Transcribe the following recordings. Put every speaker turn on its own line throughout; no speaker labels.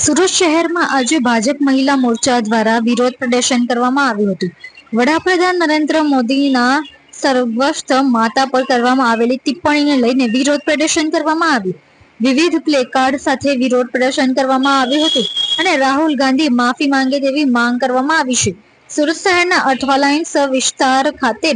સુરત શહેરમાં આજે ભાજપ મહિલા મોરચા દ્વારા વિરોધ પ્રદર્શન કરવામાં આવ્યું હતું. વડાપ્રધાન નરેન્દ્ર મોદીના સર્વસ્થ માતા પર કરવામાં આવેલી ટિપ્પણીને લઈને વિરોધ પ્રદર્શન કરવામાં આવ્યું. વિવિધ પ્લેકાર્ડ સાથે વિરોધ પ્રદર્શન કરવામાં આવ્યું હતું અને રાહુલ ગાંધી માફી માંગે તેવી માંગ કરવામાં આવી છે. સુરત શહેરના અઠવાલાઇન્સ વિસ્તાર ખાતે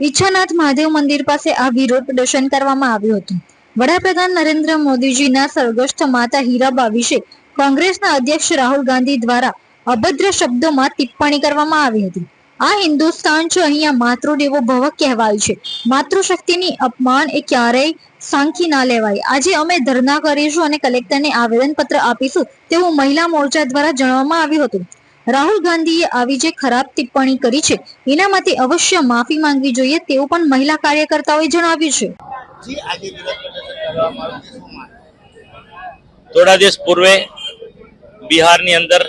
ઈચ્છાનાથ મહાદેવ મંદિર પાસે આ વિરોધ પ્રદર્શન કરવામાં આવ્યું હતું. વડાપ્રધાન નરેન્દ્ર મોદીજીના સ્વર્ગસ્થ માતા હીરાબા વિશે કોંગ્રેસના અધ્યક્ષ રાહુલ ગાંધી દ્વારા અભદ્ર શબ્દોમાં ટિપ્પણી કરવામાં આવી હતી. આ હિન્દુસ્તાન છે, અહીંયા માતૃદેવો ભવ કહેવાય છે. માતૃશક્તિની અપમાન એ ક્યારેય સાંખી ના લેવાય. આજે અમે ધરણા કરીશું અને કલેક્ટરને આવેદનપત્ર આપીશું તેવું મહિલા મોરચા દ્વારા જણાવવામાં આવ્યું હતું. રાહુલ ગાંધીએ આવી જે ખરાબ ટિપ્પણી કરી છે એના માટે અવશ્ય માફી માંગવી જોઈએ તેવું પણ મહિલા કાર્યકર્તાઓએ જણાવ્યું છે.
થોડા દિવસ પૂર્વે બિહારની અંદર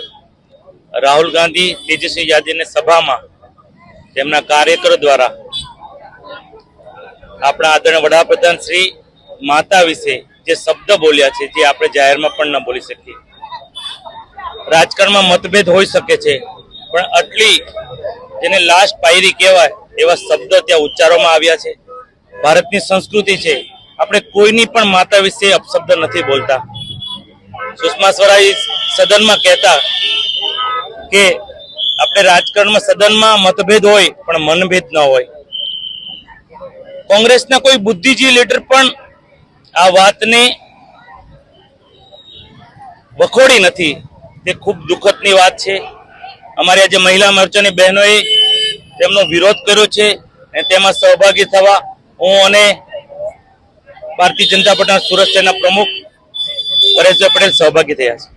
રાહુલ ગાંધી તેજસ્વી યાદવની સભામાં તેમના કાર્યકરો દ્વારા આપણા આદરણીય વડાપ્રધાન શ્રી માતા વિશે જે શબ્દ બોલ્યા છે, જે આપણે જાહેરમાં પણ ન બોલી શકીએ. રાજકારણમાં મતભેદ હોઈ શકે છે, પણ આટલી જેને લાસ્ટ પાયરી કહેવાય એવા શબ્દ ત્યાં ઉચ્ચારવામાં આવ્યા છે. ભારતની સંસ્કૃતિ છે, આપણે કોઈની પણ માતા વિશે અપશબ્દ નથી બોલતા. સુષ્મા સ્વરાજ સદનમાં કહેતા કે આપણે રાજકારણમાં સદનમાં મતભેદ હોય પણ મનભેદ ન હોય. કોંગ્રેસના કોઈ બુદ્ધિજીવી લીડર પણ આ વાતને વખોડી નથી. તે ખૂબ દુઃખદની વાત છે. અમારી આજે મહિલા મોરચાની બહેનોએ તેમનો વિરોધ કર્યો છે અને તેમાં સહભાગી થવા હું અને ભારતીય જનતા પાર્ટીના સુરત શહેરના પ્રમુખ પરેશભાઈ પટેલ સહભાગી થયા છે.